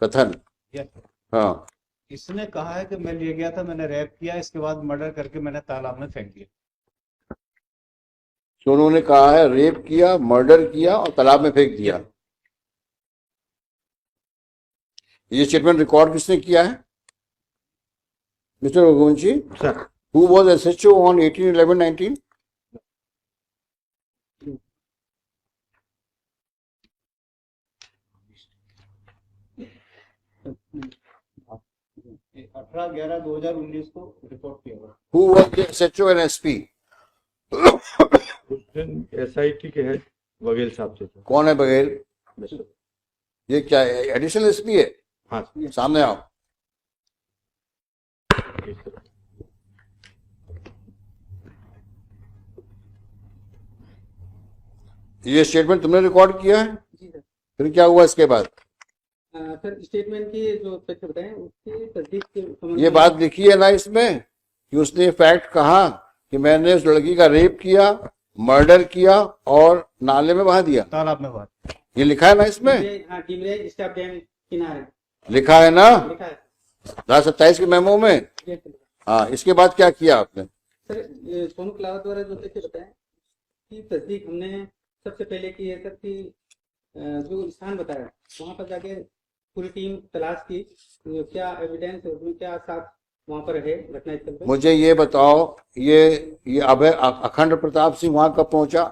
कथन। ये- हाँ, इसने कहा है कि मैं ले गया था, मैंने रैप किया, इसके बाद मर्डर करके मैंने तालाब में फेंक दिया। तो उन्होंने कहा है रेप किया, मर्डर किया और तालाब में फेंक दिया। ये स्टेटमेंट रिकॉर्ड किसने किया है mister Raghuvanshi? Sir, who was SHO on 18/11/19? 18/11/2019 को रिपोर्ट किया हुआ। Who was the SHO and SP? उस दिन एसआईटी के हेड बघेल साहब थे सर। कौन है बघेल? ये क्या है, एडिशनल एसपी है? हाँ सर। सामने आओ। ये स्टेटमेंट तुमने रिकॉर्ड किया है? जी सर। फिर क्या हुआ इसके बाद? सर, स्टेटमेंट की जो तथ्य बताए उसकी तस्दीक के संबंध ये में- बात लिखी है ना इसमें कि उसने फैक्ट कहा कि मैंने उस लड़की का रेप किया, मर्डर किया और नाले में बहा दिया। तालाब में बात ये लिखा है ना इसमें? हाँ, टीमरेज स्टाफ डैम किनारे लिखा है ना लिखा है। 27 के मेमो में? Yes, sir। हाँ, इसके बाद क्या किया आपने? सर, सोनू क्लावा द्वारा जो तथ्य बताए की तस्दीक हमने सबसे पहले की है सर कि जो स्थान बताया वहाँ पर जाके पूरी टीम तलाश की, तो क्या एविडेंस है उसमें, क्या साथ वहाँ पर है घटनास्थल पर। मुझे ये बताओ, ये अभय अखंड प्रताप सिंह वहां कब पहुंचा?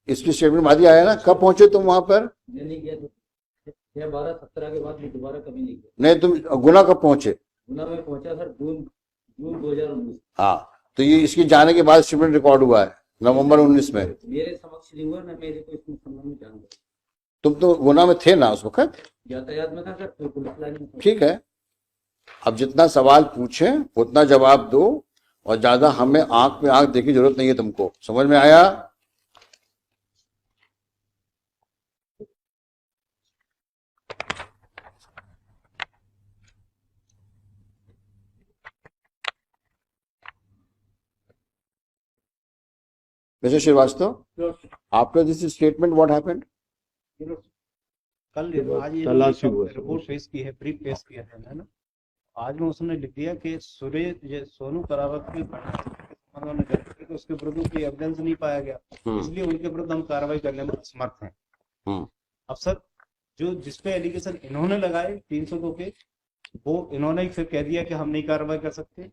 इसकी स्टेटमेंट बाद ही आया ना, कब पहुंचे तुम वहां पर? नहीं गया, 12-17 के बाद मैं दोबारा कभी नहीं गया। नहीं, तुम गुना कब पहुंचे? गुना में पहुंचा सर जून 2019। हाँ, तो ये इसके जाने के बाद स्टेटमेंट रिकॉर्ड हुआ है नवंबर 19 में। मेरे समक्ष नहीं हुआ, ना मेरे को इसमें संबंध में जानकारी। तुम तो गुना में थे ना उस वक्त? यातायात में था सर, फिर पुलिस लाइन में था। ठीक है, अब जितना सवाल पूछे उतना जवाब दो और ज्यादा हमें आंख में आंख देखने की जरूरत नहीं है तुमको। समझ में आया? Mr Srivastava, after this statement what happened? कल आज ये तलाशी हुआ सर। रिपोर्ट पेश की है, ब्रीफ पेश किया है ना। आज में उसने लिख दिया कि सोनू करावत के संबंध में तो उसके विरुद्ध कोई एविडेंस नहीं पाया गया, इसलिए उनके विरुद्ध हम कार्रवाई करने में असमर्थ हैं। अब सर, जो जिसपे एलिगेशन इन्होंने लगाए 302 के, वो इन्होंने फिर कह दिया कि हम नहीं कार्रवाई कर सकते।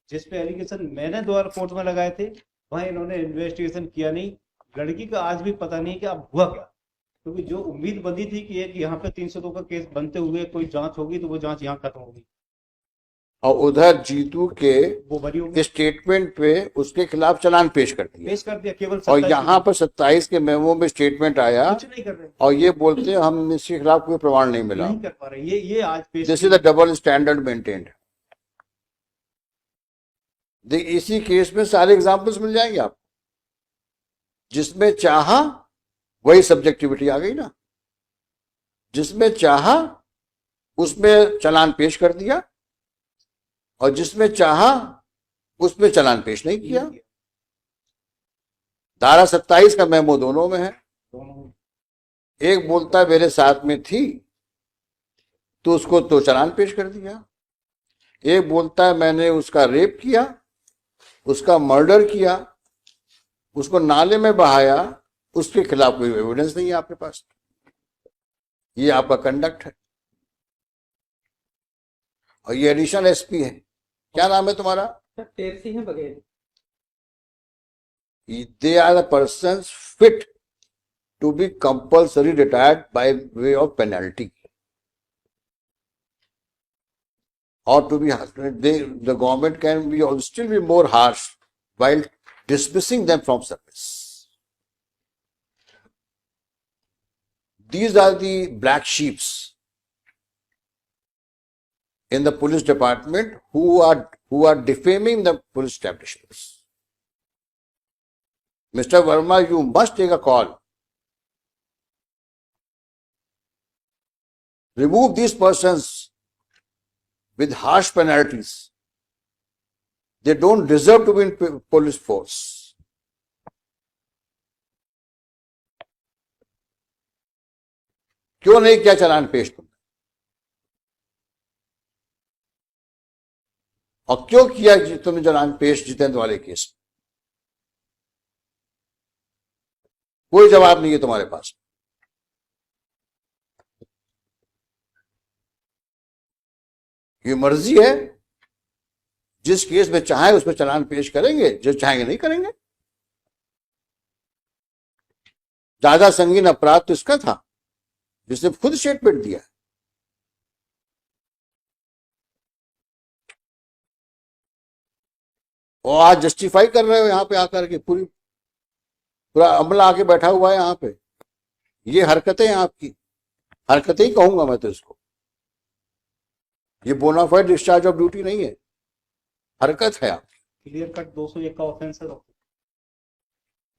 जिसपे एलिगेशन मैंने द्वारा कोर्ट में लगाए थे वहां इन्होंने इन्वेस्टिगेशन किया नहीं। लड़की का आज भी पता नहीं कि अब हुआ क्या, क्योंकि जो उम्मीद बंधी थी कि यहाँ पे 302 का केस बनते हुए कोई जांच होगी तो वो जांच यहाँ खत्म होगी और उधर जीतू के वो बरी होगी। स्टेटमेंट पे उसके खिलाफ चालान पेश कर दिया पेश कर दिया केवल और 27 यहाँ पर 27 के मेमो में स्टेटमेंट आया कुछ नहीं कर रहे, और ये बोलते हैं हम इसके खिलाफ कोई प्रमाण नहीं मिला। नहीं कर पा रहे। ये आज पेश this is the double standard maintained. इसी केस में सारे एग्जाम्पल्स मिल जाएंगे आपको। जिसमें चाहा वही सब्जेक्टिविटी आ गई ना, जिसमें चाहा उसमें चालान पेश कर दिया और जिसमें चाहा उसमें चालान पेश नहीं किया। धारा 27 का मेमो दोनों में है। एक बोलता है मेरे साथ में थी तो उसको तो चालान पेश कर दिया, एक बोलता है मैंने उसका रेप किया, उसका मर्डर किया, उसको नाले में बहाया, उसके खिलाफ कोई एविडेंस नहीं है आपके पास। ये आपका कंडक्ट है। और ये एडिशनल एसपी है, क्या नाम है तुम्हारा? सर, तेरसी है Baghel. They are the persons fit to be compulsory retired by way of penalty, or to be the government can be still be more harsh while dismissing them from service. These are the black sheeps in the police department who are defaming the police establishments. Mr. Verma, you must take a call. Remove these persons with harsh penalties. They don't deserve to be in police force. क्यों नहीं किया चालान पेश तुमने? और क्यों किया तुमने चालान पेश जितेंद्र वाले केस में? कोई जवाब नहीं है तुम्हारे पास। ये मर्जी है, जिस केस में चाहे उसमें चालान पेश करेंगे, जो चाहेंगे नहीं करेंगे। ज्यादा संगीन अपराध तो इसका था जिसने खुद स्टेटमेंट दिया। और आज जस्टिफाई कर रहे हो यहां पे आकर के, पूरा अमला आके बैठा हुआ है यहां पे। ये हरकतें हैं आपकी, हरकतें ही कहूंगा मैं तो इसको। ये बोनाफाइड डिस्चार्ज ऑफ ड्यूटी नहीं है, हरकत है आपकी। क्लियर कट 201 का ऑफेंस है,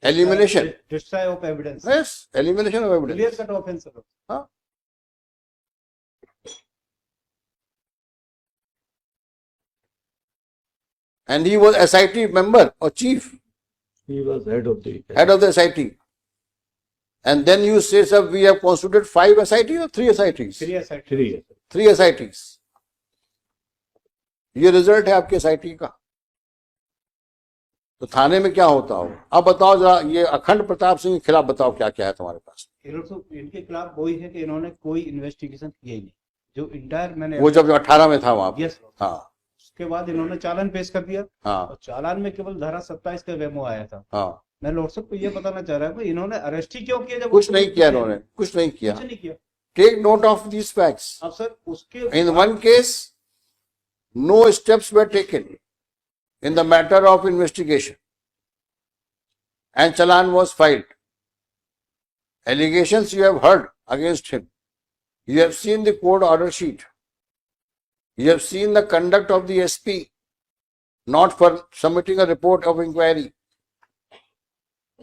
elimination, destroy of evidence, yes, elimination of clear evidence. Cut offence है। हाँ, and he was SIT member or chief, He was head of the SIT. And then you say, sir, we have constituted 5 SITs or 3 SITs? 3 SIT, 3 3 SITs. ये result है आपके SIT का। तो थाने में क्या होता हो? अब बताओ जरा, ये अखंड प्रताप सिंह के खिलाफ बताओ क्या क्या है तुम्हारे पास? इनके खिलाफ वही है कि इन्होंने कोई इन्वेस्टिगेशन किया ही नहीं, जो इंटायर मैंने वो जब 18 में था वहां पे। यस, हाँ उसके बाद इन्होंने चालान पेश कर दिया। हाँ और चालान में केवल धारा 27 का मेमो आया था। हाँ, मैं लॉर्डशिप को ये बताना चाह रहा हूँ कि इन्होंने अरेस्ट ही क्यों किया जब कुछ नहीं किया इन्होंने, कुछ नहीं किया। कुछ नहीं किया। Take note of these facts. अब सर उसके In one case, no steps were taken in the matter of investigation, and challan was filed. Allegations you have heard against him. You have seen the court order sheet. You have seen the conduct of the SP, not for submitting a report of inquiry.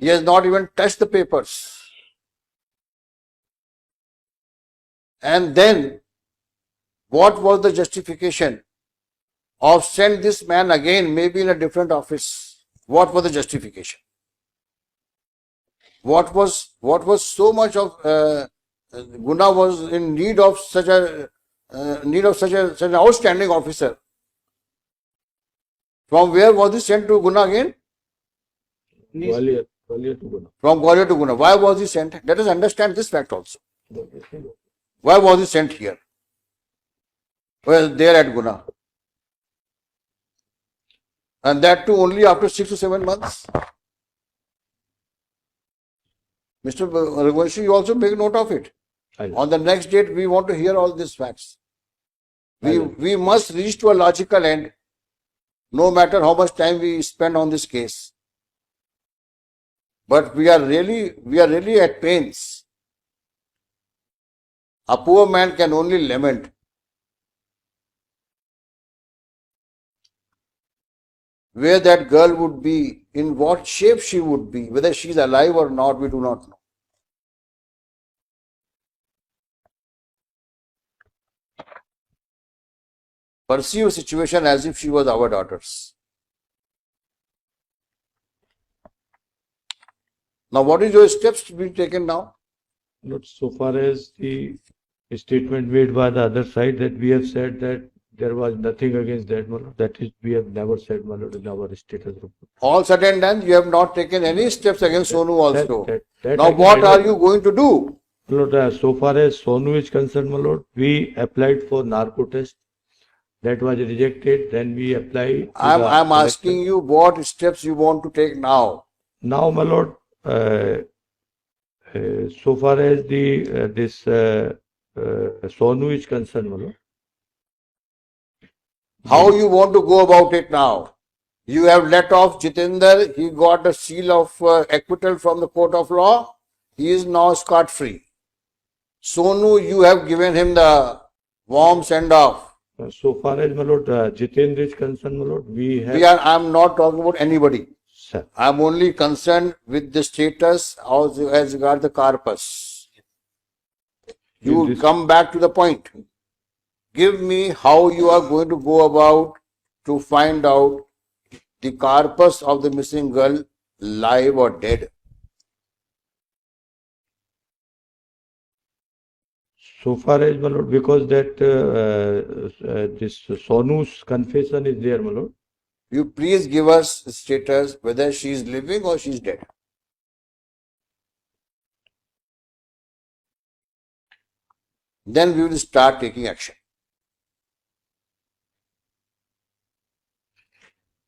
He has not even touched the papers. And then, what was the justification of send this man again, maybe in a different office? What was the justification? What was so much of Guna was in need of such an outstanding officer? From where was he sent to Guna again? Gwalior to Guna. From Gwalior to Guna. Why was he sent? Let us understand this fact also. Why was he sent here? Well, there at Guna. And that too only after 6 to 7 months. Mr. Raghuvanshi, you also make note of it. On the next date, we want to hear all these facts. We must reach to a logical end, no matter how much time we spend on this case. But we are really at pains. A poor man can only lament. Where that girl would be, in what shape she would be, whether she is alive or not, we do not know. Perceive situation as if she was our daughters. Now, what is your steps to be taken now? Not so far as the statement made by the other side that we have said that there was nothing against that, my lord. That is, we have never said, my lord, in our status report. All said and done, you have not taken any steps against Sonu also. That Now, I can what are never- you going to do? My lord, so far as Sonu is concerned, my lord, we applied for narco test. That was rejected. Then we applied. to I'm the asking you what steps you want to take now. Now, my lord, so far as the this Sonu is concerned, my lord, How you want to go about it now? You have let off Jitender. He got a seal of acquittal from the court of law. He is now scot-free. Sonu, you have given him the warm send-off. so far as my lord Jitendra is concerned, my lord, we have. I'm not talking about anybody. Sir, I'm only concerned with the status as regard the corpus. You This- come back to the point. Give me how you are going to go about to find out the corpus of the missing girl, live or dead. So far as, my lord, because that this Sonu's confession is there, my lord. You please give us status whether she is living or she is dead. Then we will start taking action.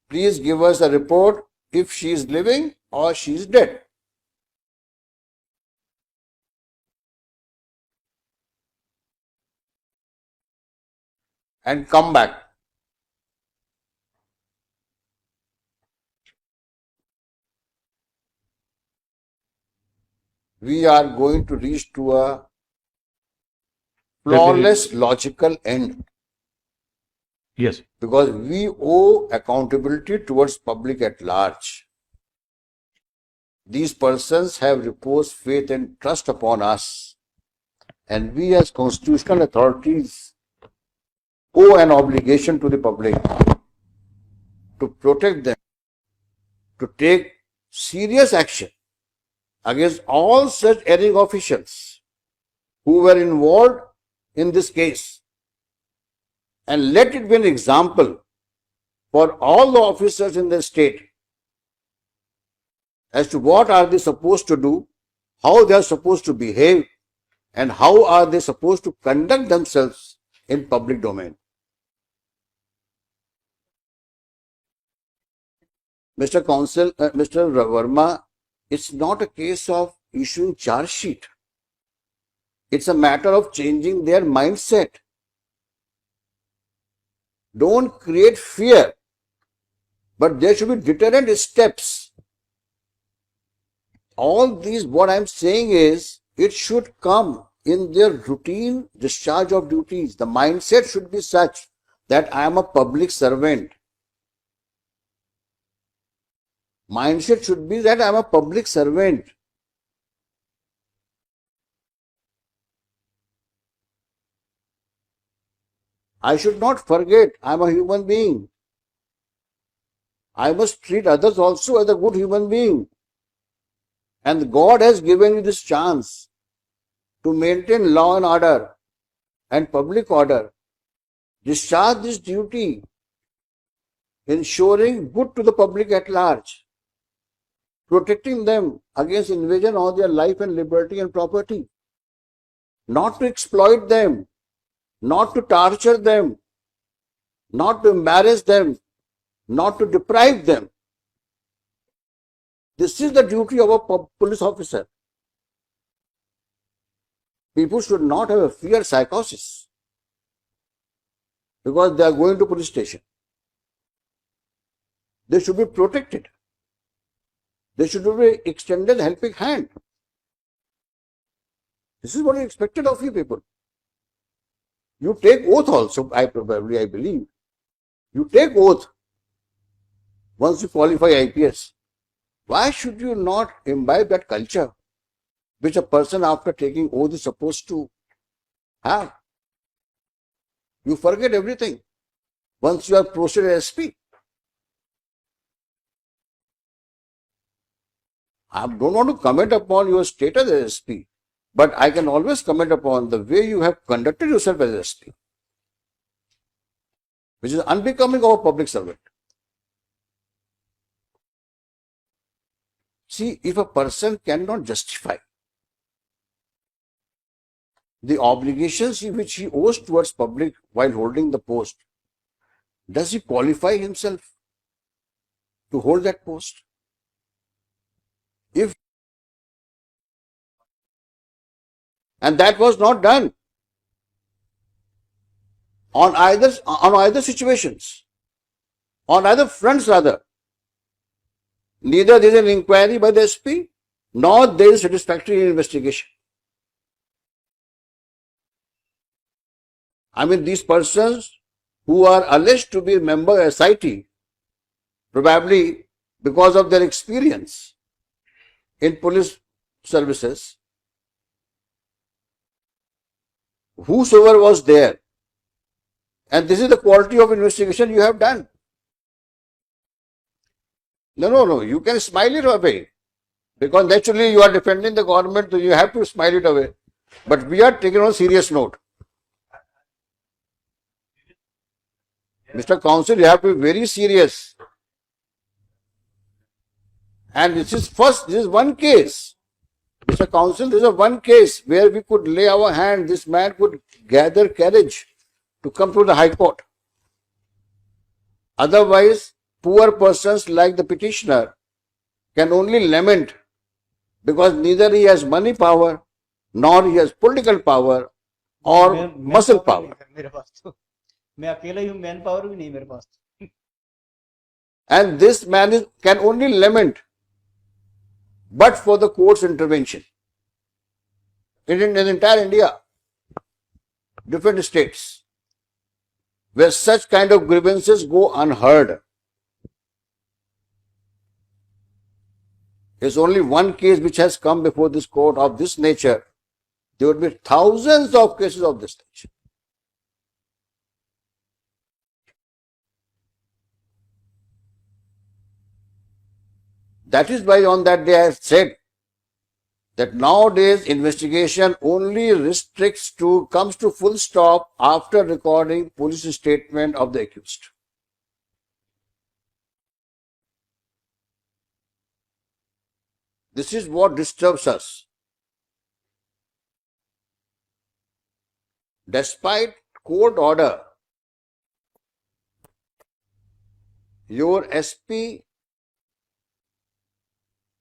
Please give us a report if she is living or she is dead. And come back. We are going to reach to a flawless logical end. Yes. Because we owe accountability towards public at large. These persons have reposed faith and trust upon us, and we as constitutional authorities owe an obligation to the public to protect them, to take serious action against all such erring officials who were involved in this case, and let it be an example for all the officers in the state as to what are they supposed to do, how they are supposed to behave, and how are they supposed to conduct themselves in public domain. Mr. Verma, it's not a case of issuing charge sheet. It's a matter of changing their mindset. Don't create fear, but there should be deterrent steps. All these, what I'm saying is, it should come in their routine discharge of duties. The mindset should be such that I am a public servant. Mindset should be that I am a public servant. I should not forget I am a human being. I must treat others also as a good human being. And God has given you this chance to maintain law and order and public order. Discharge this duty, ensuring good to the public at large, protecting them against invasion of their life and liberty and property, not to exploit them, not to torture them, not to embarrass them, not to deprive them. This is the duty of a police officer. People should not have a fear psychosis because they are going to police station. They should be protected. They should be extended helping hand. This is what is expected of you people. You take oath also, I believe. You take oath once you qualify IPS. Why should you not imbibe that culture which a person after taking oath is supposed to have? You forget everything once you are posted as SP. I don't want to comment upon your status as SP, but I can always comment upon the way you have conducted yourself as SP, which is unbecoming of a public servant. See, if a person cannot justify the obligations which he owes towards public while holding the post, does he qualify himself to hold that post? And that was not done on either situations, on either fronts rather. Neither there is an inquiry by the SP, nor there is satisfactory investigation. I mean, these persons who are alleged to be member of SIT, probably because of their experience in police services, whosoever was there, and this is the quality of investigation you have done. No, you can smile it away because naturally you are defending the government, so you have to smile it away. But we are taking on a serious note. Mr. Counsel, you have to be very serious. And this is one case. Mr. Counsel, this is one case where we could lay our hand, this man could gather courage to come to the High Court. Otherwise, poor persons like the petitioner can only lament because neither he has money power, nor he has political power or muscle power. मेरे पास तो मैं अकेला ही हूँ, man power भी नहीं मेरे पास. And this man can only lament, but for the court's intervention. In entire India, different states, where such kind of grievances go unheard. There's only one case which has come before this court of this nature. There would be thousands of cases of this nature. That is why on that day I said that nowadays investigation only comes to full stop after recording police statement of the accused. This is what disturbs us. Despite court order, your SP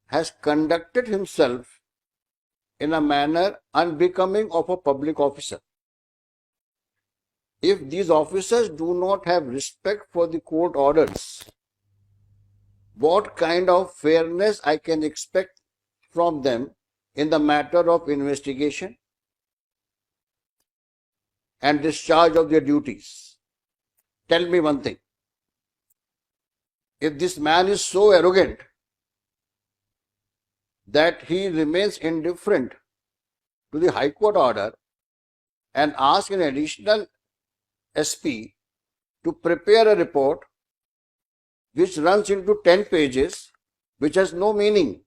has conducted himself in a manner unbecoming of a public officer. If these officers do not have respect for the court orders, what kind of fairness I can expect from them in the matter of investigation and discharge of their duties? Tell me one thing. If this man is so arrogant that he remains indifferent to the High Court order and asks an additional SP to prepare a report which runs into 10 pages, which has no meaning.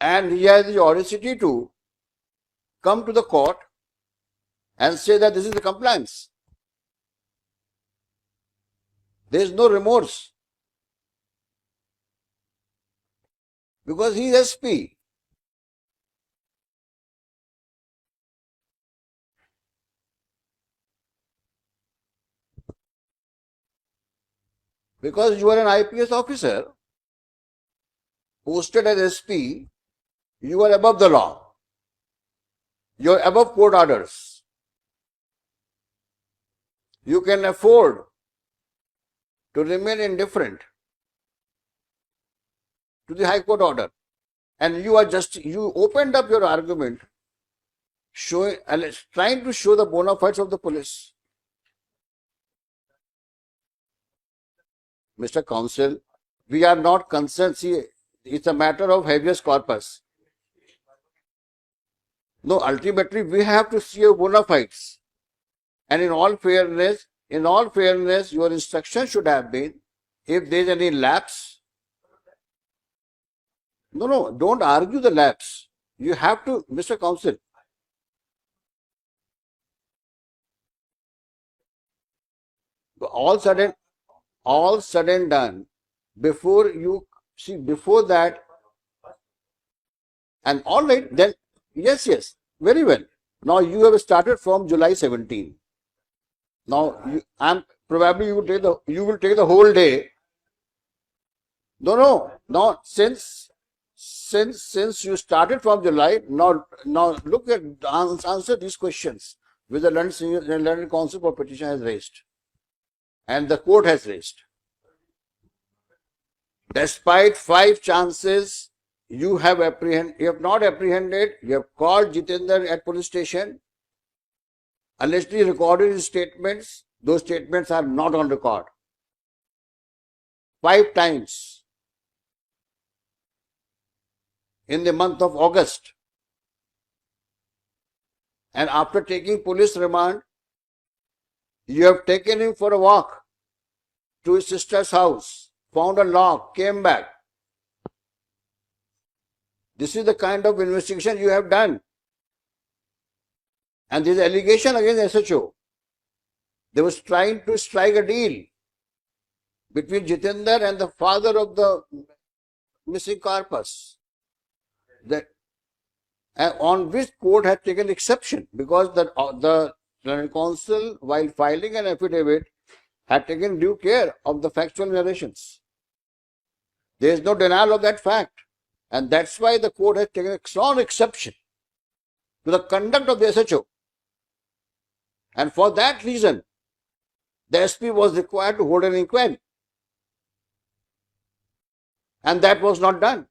And he has the audacity to come to the court and say that this is the compliance. There is no remorse. Because he is SP. Because you are an IPS officer, posted as SP, you are above the law. You are above court orders. You can afford to remain indifferent to the High Court order. And you opened up your argument trying to show the bona fides of the police. Mr. Counsel, we are not concerned. See, it's a matter of habeas corpus. No, ultimately we have to see your bona fides. And in all fairness, your instruction should have been, if there is any lapse, no, don't argue the lapse. You have to, Mr. Counsel, all said and done, before that, and all right, then, yes, very well. Now you have started from July 17. Now probably you will take the whole day. No. Since you started from July, now look at answer these questions which the London Council for Petition has raised and the court has raised. Despite 5 chances, you have not apprehended. You have called Jitendra at police station, allegedly recorded his statements. Those statements are not on record. 5 times in the month of August. And after taking police remand, you have taken him for a walk to his sister's house, found a lock, came back. This is the kind of investigation you have done. And there is allegation against SHO. They was trying to strike a deal between Jitendra and the father of the missing corpus. That, on which court had taken exception, because the Learned Counsel, while filing an affidavit, had taken due care of the factual narrations. There is no denial of that fact. And that's why the court has taken a strong exception to the conduct of the SHO. And for that reason, the SP was required to hold an inquiry. And that was not done.